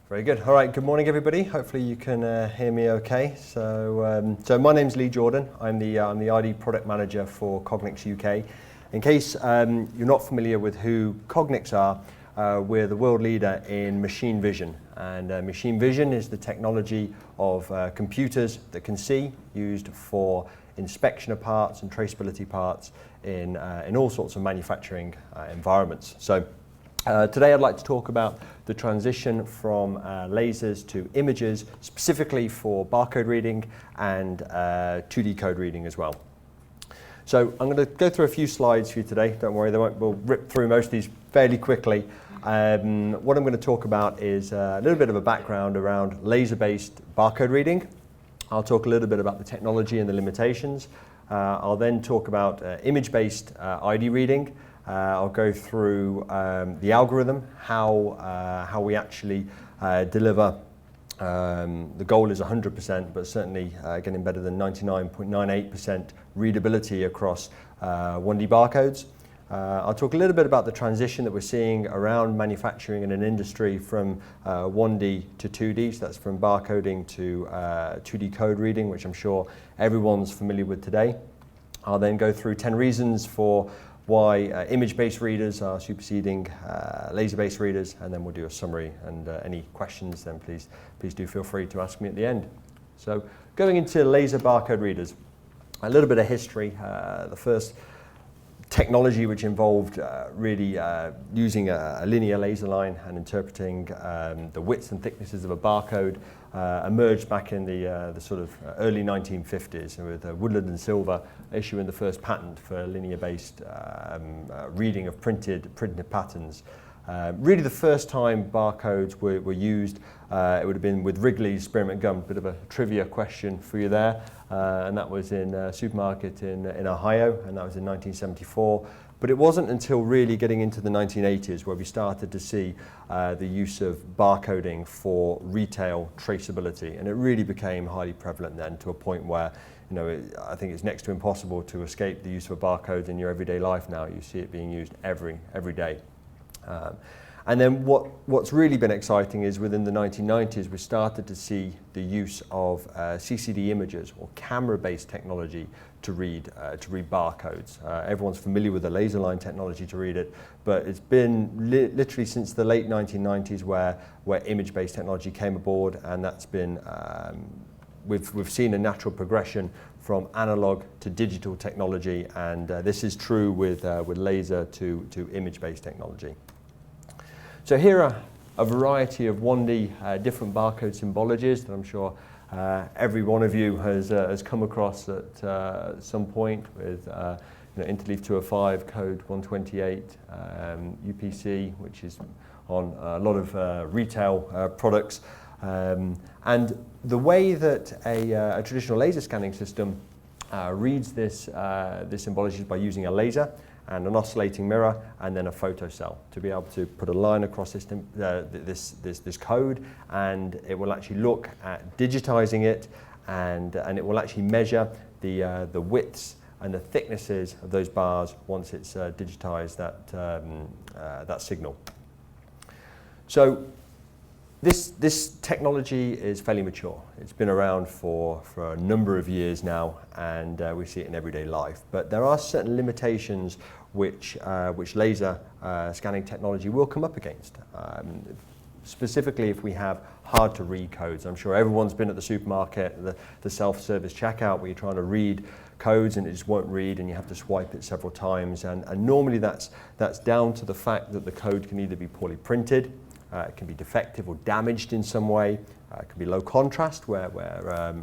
Very good. All right, good morning everybody. Hopefully you can hear me okay. So my name's Leigh Jordan. I'm the IDP Product Manager for Cognex UK. In case you're not familiar with who Cognex are, we're the world leader in machine vision. And machine vision is the technology of computers that can see, used for inspection of parts and traceability parts in all sorts of manufacturing environments. So today I'd like to talk about the transition from lasers to images, specifically for barcode reading and 2D code reading as well. So I'm going to go through a few slides for you today. Don't worry, we'll rip through most of these fairly quickly. What I'm going to talk about is a little bit of a background around laser-based barcode reading. I'll talk a little bit about the technology and the limitations. I'll then talk about image-based ID reading. I'll go through the algorithm, how we actually deliver. The goal is 100%, but certainly getting better than 99.98% readability across 1D barcodes. I'll talk a little bit about the transition that we're seeing around manufacturing in an industry from 1D to 2D, so that's from barcoding to 2D code reading, which I'm sure everyone's familiar with today. I'll then go through 10 reasons for why image-based readers are superseding laser-based readers, and then we'll do a summary, and any questions then please do feel free to ask me at the end. So going into laser barcode readers, a little bit of history. The first technology which involved really using a linear laser line and interpreting the widths and thicknesses of a barcode emerged back in the sort of early 1950s with Woodland and Silver issuing the first patent for linear-based reading of printed patterns. Really the first time barcodes were used, it would have been with Wrigley's spearmint gum. Bit of a trivia question for you there, and that was in a supermarket in Ohio, and that was in 1974. But it wasn't until really getting into the 1980s where we started to see the use of barcoding for retail traceability, and it really became highly prevalent then to a point where, you know, I think it's next to impossible to escape the use of a barcode in your everyday life now. You see it being used every day. And then what's really been exciting is within the 1990s we started to see the use of CCD images or camera-based technology to read barcodes. Everyone's familiar with the laser line technology to read it, but it's been literally since the late 1990s where image-based technology came aboard, and that's been we've seen a natural progression from analog to digital technology, and this is true with laser to image-based technology. So here are a variety of 1D different barcode symbologies that I'm sure every one of you has come across at some point with Interleaf 205, code 128, UPC, which is on a lot of retail products. And the way that a traditional laser scanning system reads this symbology is by using a laser and an oscillating mirror and then a photocell to be able to put a line across this code, and it will actually look at digitizing it, and it will actually measure the widths and the thicknesses of those bars once it's digitized that signal. So this technology is fairly mature. It's been around for a number of years now, and we see it in everyday life. But there are certain limitations which laser scanning technology will come up against. Specifically if we have hard to read codes. I'm sure everyone's been at the supermarket, the self-service checkout, where you're trying to read codes and it just won't read and you have to swipe it several times. And normally that's down to the fact that the code can either be poorly printed, it can be defective or damaged in some way. It can be low contrast, where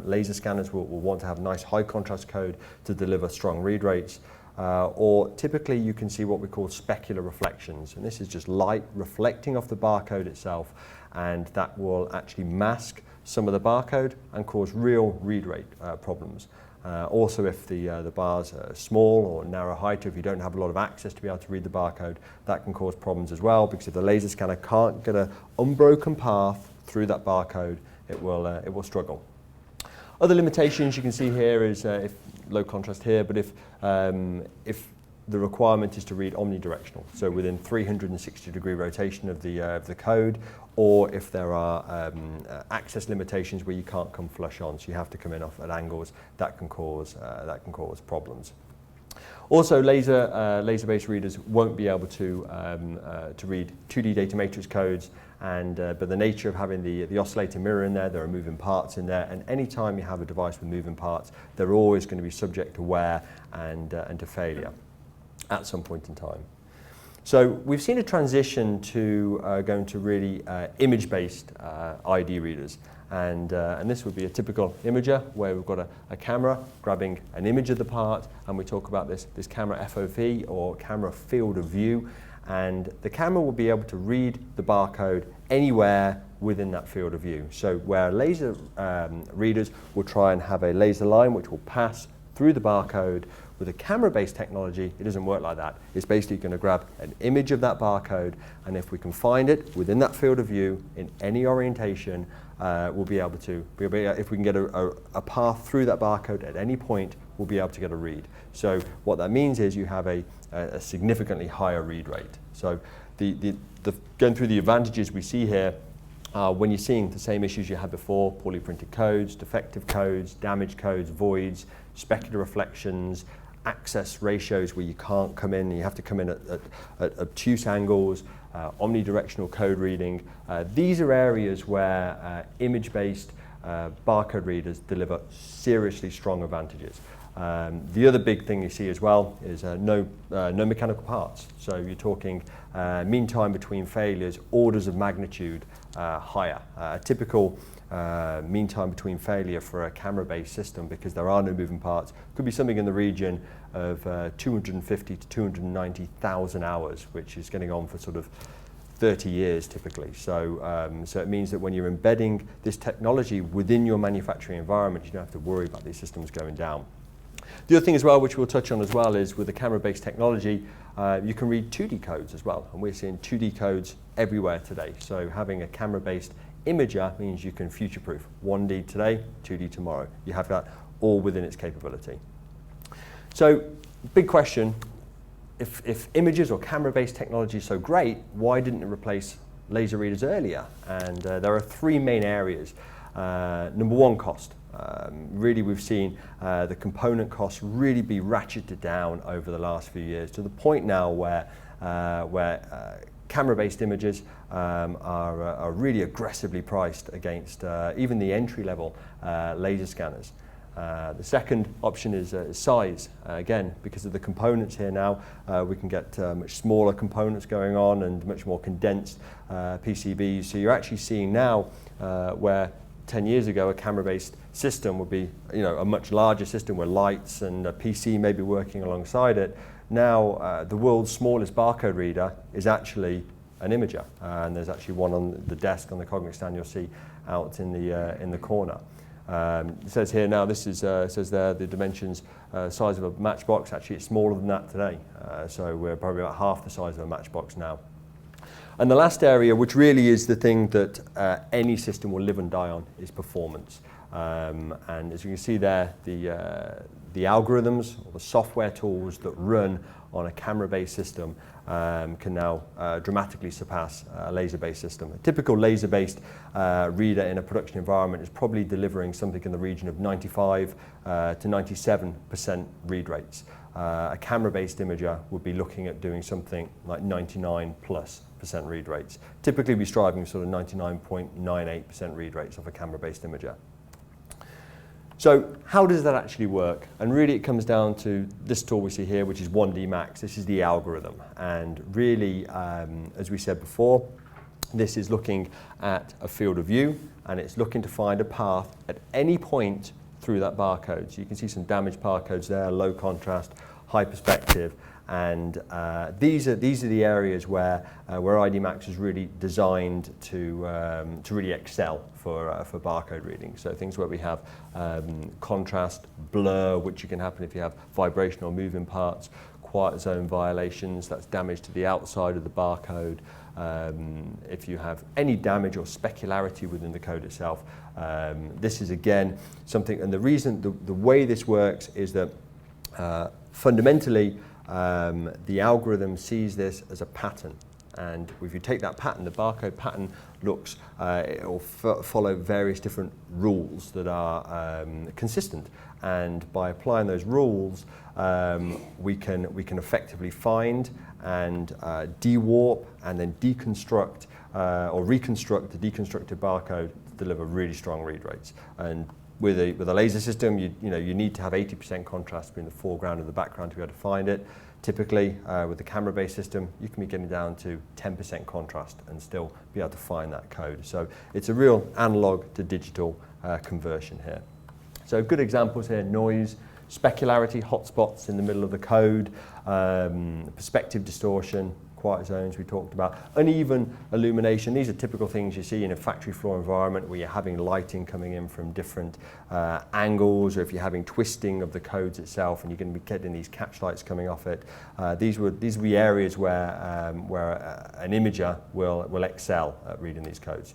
laser scanners will want to have nice high contrast code to deliver strong read rates. Or typically you can see what we call specular reflections, and this is just light reflecting off the barcode itself, and that will actually mask some of the barcode and cause real read rate problems. Also, if the bars are small or narrow height, or if you don't have a lot of access to be able to read the barcode, that can cause problems as well, because if the laser scanner can't get an unbroken path through that barcode, it will struggle. Other limitations you can see here is if low contrast here, but if the requirement is to read omnidirectional, so within 360-degree rotation of the code, or if there are access limitations where you can't come flush on, so you have to come in off at angles, that can cause problems. Also, laser-based readers won't be able to read 2D data matrix codes, but the nature of having the oscillator mirror in there are moving parts in there, and any time you have a device with moving parts, they're always going to be subject to wear and to failure at some point in time. So we've seen a transition to going to really image-based ID readers. And this would be a typical imager where we've got a camera grabbing an image of the part, and we talk about this camera FOV, or camera field of view, and the camera will be able to read the barcode anywhere within that field of view. So where laser readers will try and have a laser line which will pass through the barcode, with a camera-based technology, it doesn't work like that. It's basically going to grab an image of that barcode, and if we can find it within that field of view in any orientation, we'll be able to, if we can get a path through that barcode at any point, we'll be able to get a read. So what that means is you have a significantly higher read rate. So going through the advantages we see here, when you're seeing the same issues you had before, poorly printed codes, defective codes, damaged codes, voids, specular reflections, access ratios where you can't come in, and you have to come in at obtuse angles, omnidirectional code reading. These are areas where image-based barcode readers deliver seriously strong advantages. The other big thing you see as well is no mechanical parts. So you're talking mean time between failures, orders of magnitude higher. A typical mean time between failure for a camera-based system, because there are no moving parts, could be something in the region of 250 to 290,000 hours, which is getting on for sort of 30 years typically. So, so it means that when you're embedding this technology within your manufacturing environment, you don't have to worry about these systems going down. The other thing as well, which we'll touch on as well, is with the camera-based technology, you can read 2D codes as well, and we're seeing 2D codes everywhere today. So having a camera-based imager means you can future-proof 1D today, 2D tomorrow. You have that all within its capability. So, big question, if images or camera-based technology is so great, why didn't it replace laser readers earlier? And there are three main areas. Number one, cost. Really, we've seen the component costs really be ratcheted down over the last few years, to the point now where camera-based images are really aggressively priced against even the entry-level laser scanners. The second option is size. Again, because of the components here now, we can get much smaller components going on and much more condensed PCBs. So you're actually seeing now where 10 years ago a camera-based system would be, a much larger system where lights and a PC may be working alongside it. Now the world's smallest barcode reader is actually an imager, and there's actually one on the desk on the Cognex stand you'll see out in the corner. It says here now, this is says there the dimensions size of a matchbox. Actually, it's smaller than that today, so we're probably about half the size of a matchbox now. And the last area, which really is the thing that any system will live and die on, is performance. And as you can see there, the algorithms or the software tools that run on a camera-based system can now dramatically surpass a laser-based system. A typical laser-based reader in a production environment is probably delivering something in the region of 95 to 97% read rates. A camera-based imager would be looking at doing something like 99+% read rates. Typically we're striving sort of 99.98% read rates of a camera-based imager. So how does that actually work? And really it comes down to this tool we see here, which is 1D Max. This is the algorithm. And really, as we said before, this is looking at a field of view, and it's looking to find a path at any point through that barcode. So you can see some damaged barcodes there, low contrast, high perspective. And these are the areas where ID Max is really designed to really excel for barcode reading. So things where we have contrast, blur, which can happen if you have vibrational moving parts, quiet zone violations, that's damage to the outside of the barcode. If you have any damage or specularity within the code itself, this is again something. And the reason, the way this works is that fundamentally, the algorithm sees this as a pattern. And if you take that pattern, the barcode pattern looks, it will follow various different rules that are consistent. And by applying those rules, we can effectively find and de-warp and then deconstruct or reconstruct the deconstructed barcode to deliver really strong read rates. And with a laser system, you need to have 80% contrast between the foreground and the background to be able to find it. Typically, with the camera-based system, you can be getting down to 10% contrast and still be able to find that code. So it's a real analog to digital conversion here. So good examples here: noise, specularity, hotspots in the middle of the code, perspective distortion, quiet zones we talked about, uneven illumination. These are typical things you see in a factory floor environment where you're having lighting coming in from different angles, or if you're having twisting of the codes itself and you're going to be getting these catch lights coming off it. These would be areas where an imager will excel at reading these codes.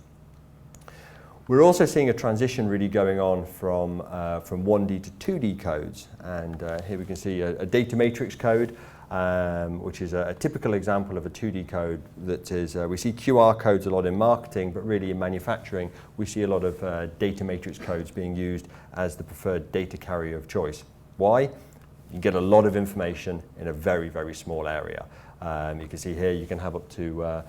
We're also seeing a transition really going on from 1D to 2D codes, and here we can see a Datamatrix code, which is a typical example of a 2D code that is, we see QR codes a lot in marketing, but really in manufacturing, we see a lot of Datamatrix codes being used as the preferred data carrier of choice. Why? You get a lot of information in a very, very small area. You can see here you can have up to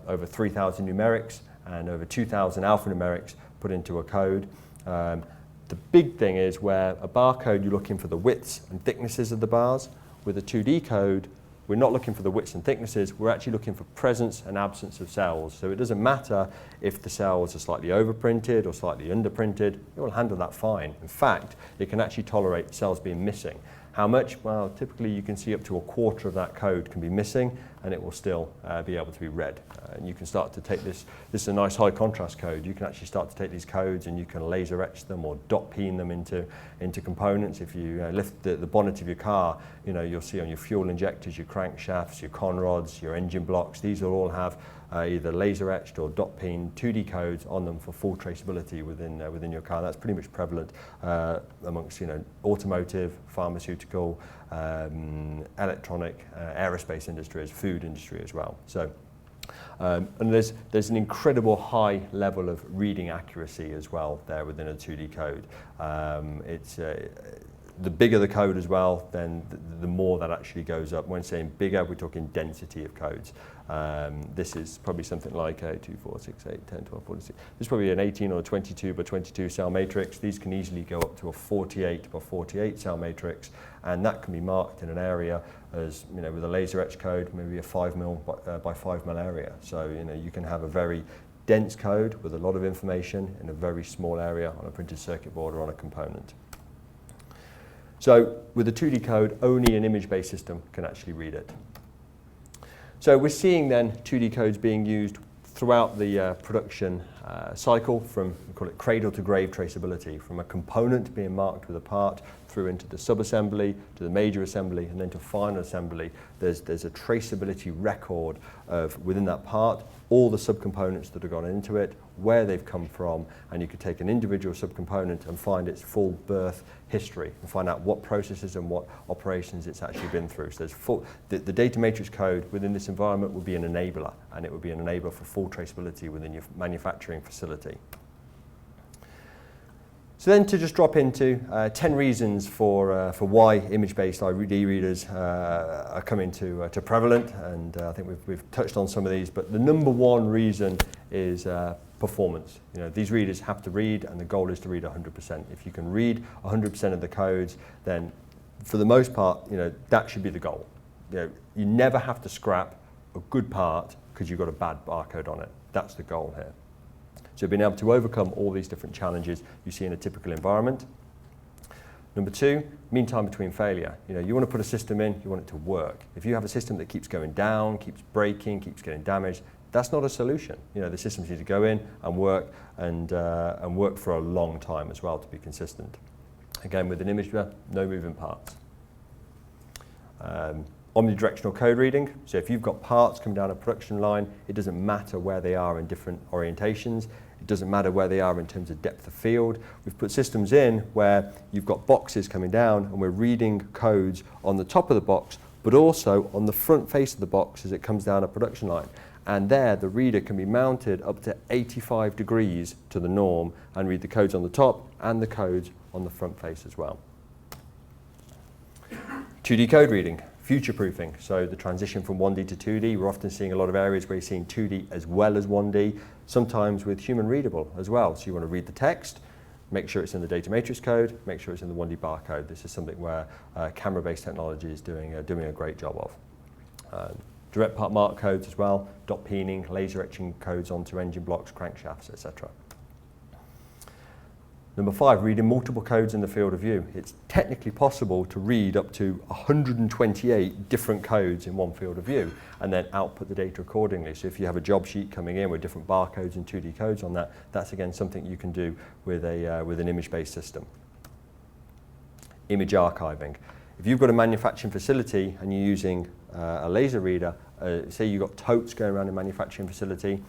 over 3,000 numerics and over 2,000 alphanumerics put into a code. The big thing is where a barcode, you're looking for the widths and thicknesses of the bars. With a 2D code, we're not looking for the widths and thicknesses, we're actually looking for presence and absence of cells. So it doesn't matter if the cells are slightly overprinted or slightly underprinted, it will handle that fine. In fact, it can actually tolerate cells being missing. How much? Well, typically you can see up to a quarter of that code can be missing and it will still be able to be read. And you can start to take this is a nice high contrast code. You can actually start to take these codes and you can laser etch them or dot peen them into components. If you lift the bonnet of your car, you'll see on your fuel injectors, your crankshafts, your conrods, your engine blocks, these will all have either laser etched or dot peen 2D codes on them for full traceability within your car. That's pretty much prevalent amongst automotive, pharmaceutical, electronic, aerospace industries, food industry as well. So, and there's an incredible high level of reading accuracy as well there within a 2D code. The bigger the code as well, then the more that actually goes up. When saying bigger, we're talking density of codes. This is probably something like a 2, 4, 6, 8, 10, 12, 14, 16. This is probably an 18 or a 22 by 22 cell matrix. These can easily go up to a 48 by 48 cell matrix, and that can be marked in an area as, with a laser etch code, maybe a 5 mil by 5 mil area. So, you can have a very dense code with a lot of information in a very small area on a printed circuit board or on a component. So with a 2D code, only an image-based system can actually read it. So we're seeing then 2D codes being used throughout the production cycle, from, we call it cradle to grave traceability, from a component being marked with a part through into the sub-assembly, to the major assembly, and then to final assembly. There's a traceability record of, within that part, all the subcomponents that have gone into it, where they've come from, and you could take an individual subcomponent and find its full birth history and find out what processes and what operations it's actually been through. So there's the Datamatrix code within this environment would be an enabler, and it would be an enabler for full traceability within your manufacturing facility. So then to just drop into 10 reasons for why image-based ID readers are coming to prevalent, and I think we've touched on some of these, but the number one reason is performance. These readers have to read, and the goal is to read 100%. If you can read 100% of the codes, then for the most part, that should be the goal. You never have to scrap a good part because you've got a bad barcode on it. That's the goal here. So being able to overcome all these different challenges you see in a typical environment. Number two, mean time between failure. You want to put a system in, you want it to work. If you have a system that keeps going down, keeps breaking, keeps getting damaged, that's not a solution. The systems need to go in and work for a long time as well to be consistent. Again, with an imager, no moving parts. Omnidirectional code reading. So if you've got parts coming down a production line, it doesn't matter where they are in different orientations. It doesn't matter where they are in terms of depth of field. We've put systems in where you've got boxes coming down and we're reading codes on the top of the box, but also on the front face of the box as it comes down a production line. And there, the reader can be mounted up to 85 degrees to the norm and read the codes on the top and the codes on the front face as well. 2D code reading, future-proofing. So the transition from 1D to 2D, we're often seeing a lot of areas where you're seeing 2D as well as 1D, sometimes with human readable as well. So you want to read the text, make sure it's in the Datamatrix code, make sure it's in the 1D barcode. This is something where camera-based technology is doing a great job of. Direct part mark codes as well, dot peening, laser etching codes onto engine blocks, crankshafts, etc. Number 5, reading multiple codes in the field of view. It's technically possible to read up to 128 different codes in one field of view and then output the data accordingly. So if you have a job sheet coming in with different barcodes and 2D codes on that, that's again something you can do with an image-based system. Image archiving. If you've got a manufacturing facility and you're using a laser reader, say you've got totes going around a manufacturing facility,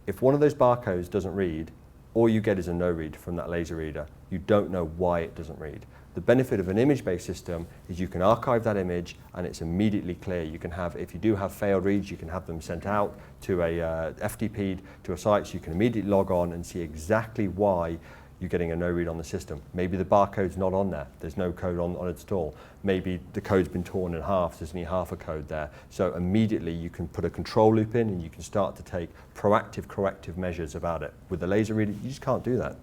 if one of those barcodes doesn't read, all you get is a no read from that laser reader. You don't know why it doesn't read. The benefit of an image-based system is you can archive that image and it's immediately clear. You can have, if you do have failed reads, you can have them sent out to a FTP'd to a site, so you can immediately log on and see exactly why you're getting a no read on the system. Maybe the barcode's not on there. There's no code on it at all. Maybe the code's been torn in half. There's only half a code there. So immediately you can put a control loop in and you can start to take proactive corrective measures about it. With the laser reader, you just can't do that.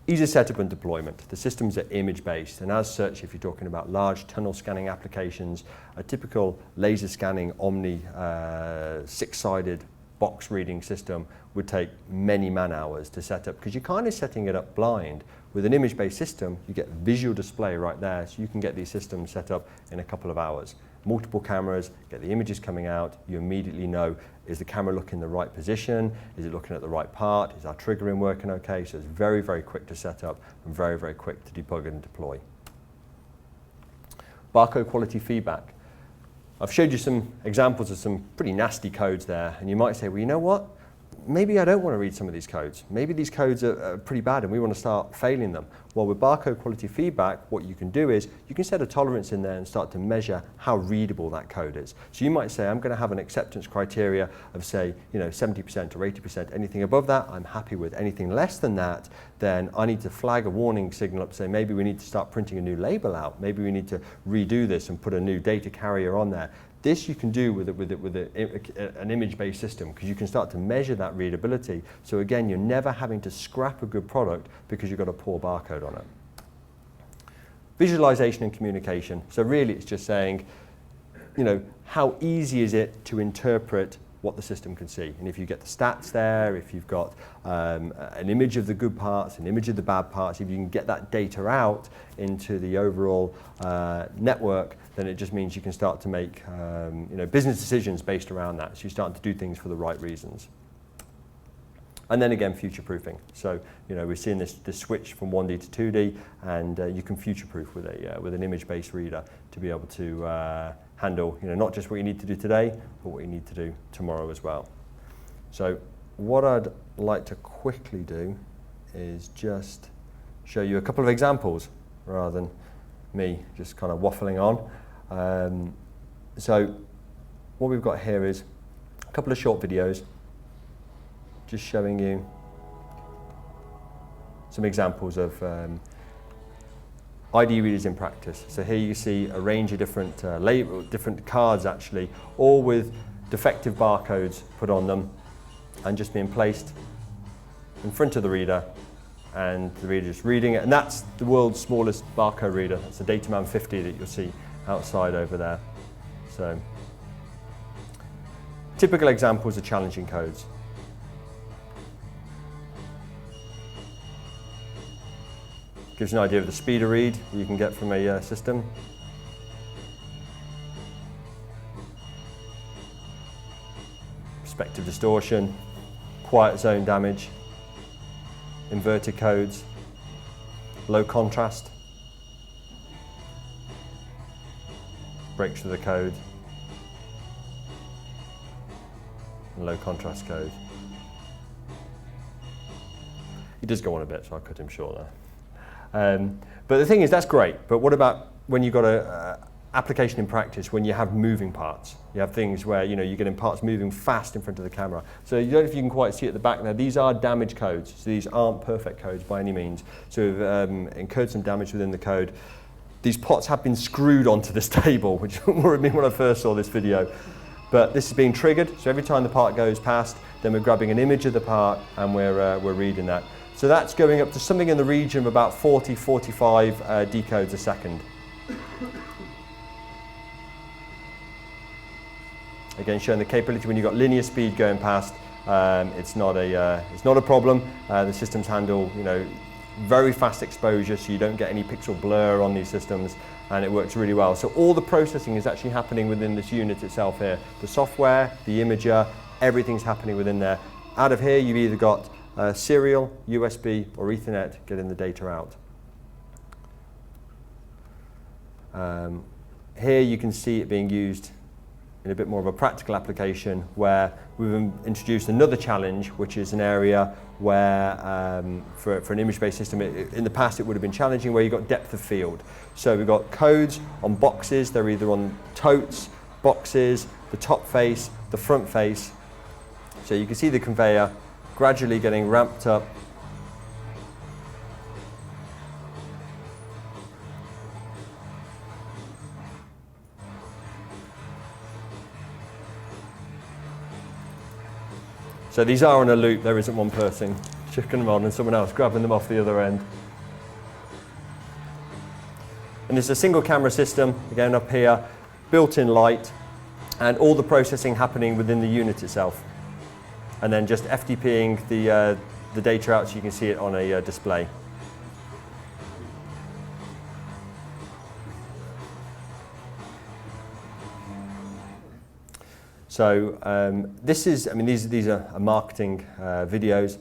Easy setup and deployment. The systems are image-based, and as such, if you're talking about large tunnel scanning applications, a typical laser scanning Omni 6-sided box reading system would take many man-hours to set up, because you're kind of setting it up blind. With an image-based system, you get visual display right there, so you can get these systems set up in a couple of hours. Multiple cameras, get the images coming out, you immediately know, is the camera looking in the right position? Is it looking at the right part? Is our triggering working okay? So it's very, very quick to set up and very, very quick to debug and deploy. Barcode quality feedback. I've showed you some examples of some pretty nasty codes there, and you might say, well, you know what? Maybe I don't want to read some of these codes. Maybe these codes are pretty bad and we want to start failing them. Well, with barcode quality feedback, what you can do is you can set a tolerance in there and start to measure how readable that code is. So you might say, I'm going to have an acceptance criteria of, say, 70% or 80%. Anything above that, I'm happy with. Anything less than that, then I need to flag a warning signal up, say maybe we need to start printing a new label out. Maybe we need to redo this and put a new data carrier on there. This you can do with an image-based system, because you can start to measure that readability. So again, you're never having to scrap a good product because you've got a poor barcode on it. Visualization and communication. So really it's just saying, how easy is it to interpret what the system can see? And if you get the stats there, if you've got an image of the good parts, an image of the bad parts, if you can get that data out into the overall network, then it just means you can start to make business decisions based around that. So you're starting to do things for the right reasons. And then again, future-proofing. So we're seeing this switch from 1D to 2D, and you can future-proof with an image-based reader to be able to handle not just what you need to do today, but what you need to do tomorrow as well. So what I'd like to quickly do is just show you a couple of examples rather than me just kind of waffling on. So what we've got here is a couple of short videos just showing you some examples of ID readers in practice. So here you see a range of different cards actually, all with defective barcodes put on them and just being placed in front of the reader, and the reader just reading it. And that's the world's smallest barcode reader. That's the Dataman 50 that you'll see outside over there. So typical examples of challenging codes. Gives you an idea of the speed of read you can get from a system. Perspective distortion, quiet zone damage, inverted codes, low contrast, breaks through the code, and low contrast code. He does go on a bit, so I'll cut him short there. But the thing is, that's great. But what about when you've got application in practice when you have moving parts. You have things where you're getting parts moving fast in front of the camera. So you don't know if you can quite see at the back there. These are damaged codes. So these aren't perfect codes by any means. So we've incurred some damage within the code. These pots have been screwed onto this table, which worried me when I first saw this video. But this is being triggered. So every time the part goes past, then we're grabbing an image of the part and we're reading that. So that's going up to something in the region of about 40, 45 decodes a second. Again, showing the capability when you've got linear speed going past, it's not a problem. The systems handle, very fast exposure, so you don't get any pixel blur on these systems, and it works really well. So all the processing is actually happening within this unit itself here. The software, the imager, everything's happening within there. Out of here, you've either got serial, USB, or Ethernet getting the data out. Here you can see it being used in a bit more of a practical application where we've introduced another challenge, which is an area where for an image-based system, in the past it would have been challenging, where you've got depth of field. So we've got codes on boxes. They're either on totes, boxes, the top face, the front face. So you can see the conveyor gradually getting ramped up. So these are on a loop. There isn't one person chucking them on and someone else grabbing them off the other end. And it's a single camera system, again up here, built-in light, and all the processing happening within the unit itself. And then just FTPing the data out so you can see it on a display. So these are marketing videos.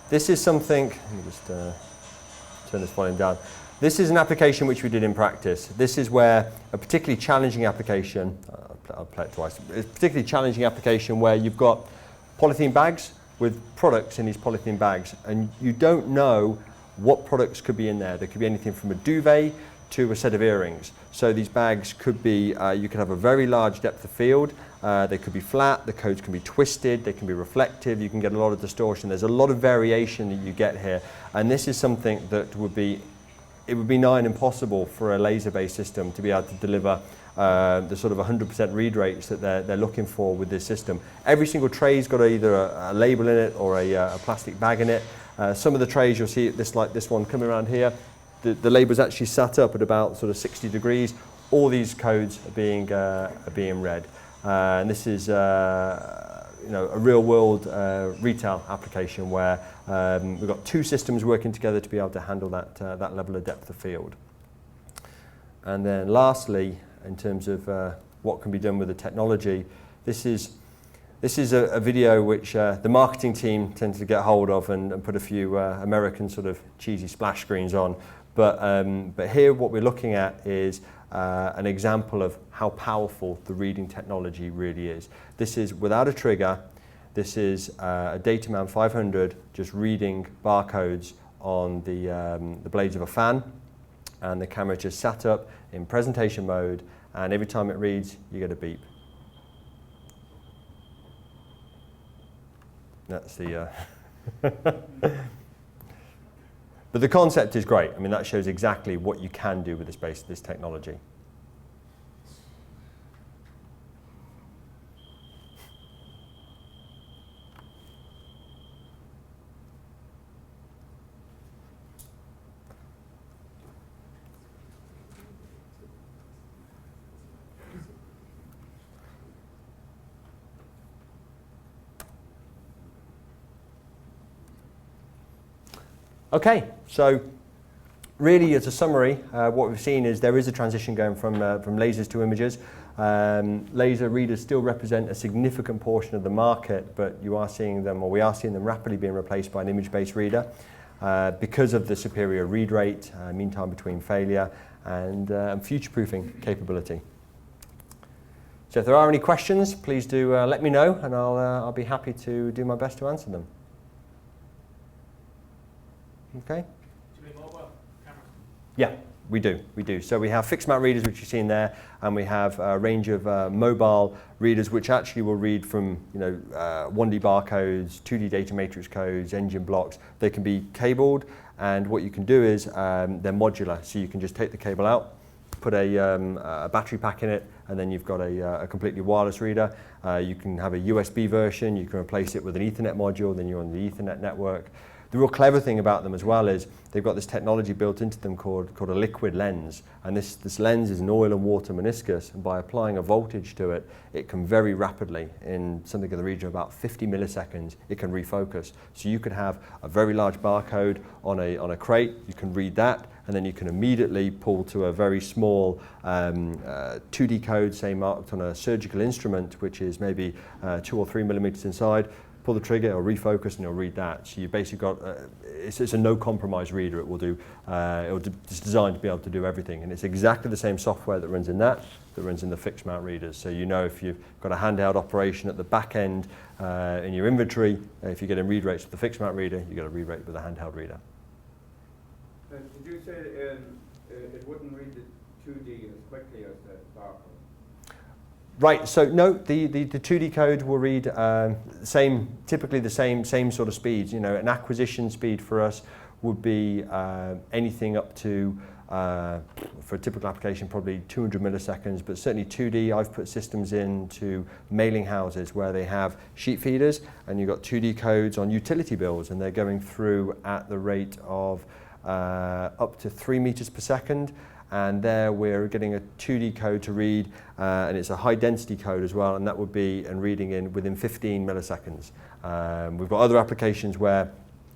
This is something, let me just turn this volume down. This is an application which we did in practice. This is where a particularly challenging application, I'll play it twice, it's a particularly challenging application where you've got polythene bags with products in these polythene bags, and you don't know what products could be in there. There could be anything from a duvet to a set of earrings. So these bags could be, you could have a very large depth of field, they could be flat, the codes can be twisted, they can be reflective, you can get a lot of distortion. There's a lot of variation that you get here, and this is something that would be nigh and impossible for a laser-based system to be able to deliver the sort of 100% read rates that they're looking for with this system. Every single tray's got either a label in it or a plastic bag in it. Some of the trays you'll see like this one coming around here. The label's actually sat up at about sort of 60 degrees. All these codes are being read. And this is a real-world retail application where we've got two systems working together to be able to handle that level of depth of field. And then lastly, in terms of what can be done with the technology, this is a video which the marketing team tends to get hold of and put a few American sort of cheesy splash screens on. But here what we're looking at is an example of how powerful the reading technology really is. This is without a trigger. This is a Dataman 500 just reading barcodes on the blades of a fan, and the camera just sat up in presentation mode, and every time it reads you get a beep. That's the but the concept is great. I mean, that shows exactly what you can do with this technology. Okay, so really as a summary, what we've seen is there is a transition going from lasers to imagers. Laser readers still represent a significant portion of the market, but we are seeing them rapidly being replaced by an image-based reader because of the superior read rate, mean time between failure, and future-proofing capability. So if there are any questions, please do let me know, and I'll be happy to do my best to answer them. Okay? Do you mean mobile cameras? Yeah. We do. So we have fixed mount readers, which you've seen there, and we have a range of mobile readers, which actually will read from 1D barcodes, 2D data matrix codes, engine blocks. They can be cabled, and what you can do is they're modular. So you can just take the cable out, put a battery pack in it, and then you've got a completely wireless reader. You can have a USB version. You can replace it with an Ethernet module. Then you're on the Ethernet network. The real clever thing about them as well is they've got this technology built into them called a liquid lens, and this lens is an oil and water meniscus, and by applying a voltage to it, it can very rapidly, in something in the region of about 50 milliseconds, it can refocus. So you could have a very large barcode on a crate, you can read that, and then you can immediately pull to a very small 2D code, say marked on a surgical instrument, which is maybe 2 or 3 millimeters inside. Pull the trigger, it'll refocus, and you'll read that. So you basically got it's a no compromise reader. It's designed to be able to do everything, and it's exactly the same software that runs in that runs in the fixed mount readers. So you know if you've got a handheld operation at the back end in your inventory, if you're getting read rates with the fixed mount reader, you get a read rate with a handheld reader. Did you say it wouldn't read the 2D as quickly as the barcode? Right, so no, the 2D code will read typically the same sort of speeds. An acquisition speed for us would be anything up to, for a typical application, probably 200 milliseconds, but certainly 2D, I've put systems into mailing houses where they have sheet feeders, and you've got 2D codes on utility bills, and they're going through at the rate of up to 3 meters per second. And there we're getting a 2D code to read, and it's a high density code as well, and that would be reading in within 15 milliseconds. We've got other applications where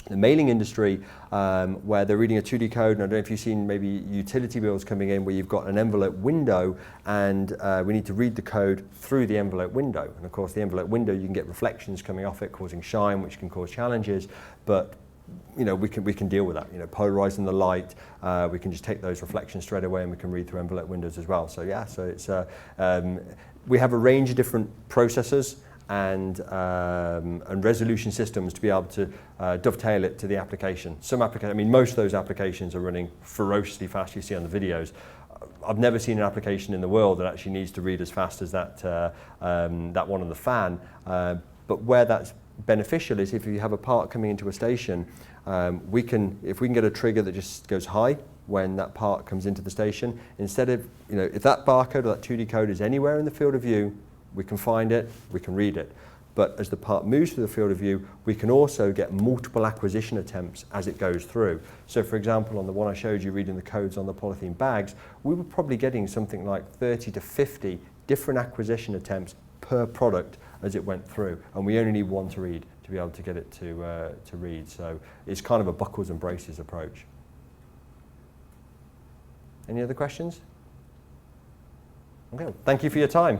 the mailing industry, where they're reading a 2D code, and I don't know if you've seen maybe utility bills coming in where you've got an envelope window, and we need to read the code through the envelope window. And of course the envelope window, you can get reflections coming off it causing shine, which can cause challenges, but we can deal with that. Polarizing the light, we can just take those reflections straight away, and we can read through envelope windows as well. So yeah, so it's we have a range of different processors and resolution systems to be able to dovetail it to the application. Most of those applications are running ferociously fast. You see on the videos. I've never seen an application in the world that actually needs to read as fast as that one on the fan. But where that's beneficial is if you have a part coming into a station, if we can get a trigger that just goes high when that part comes into the station, instead of, if that barcode or that 2D code is anywhere in the field of view, we can find it, we can read it. But as the part moves through the field of view, we can also get multiple acquisition attempts as it goes through. So for example, on the one I showed you reading the codes on the polythene bags, we were probably getting something like 30 to 50 different acquisition attempts per product as it went through, and we only need one to read to be able to get it to read. So it's kind of a buckles and braces approach. Any other questions? Okay, thank you for your time.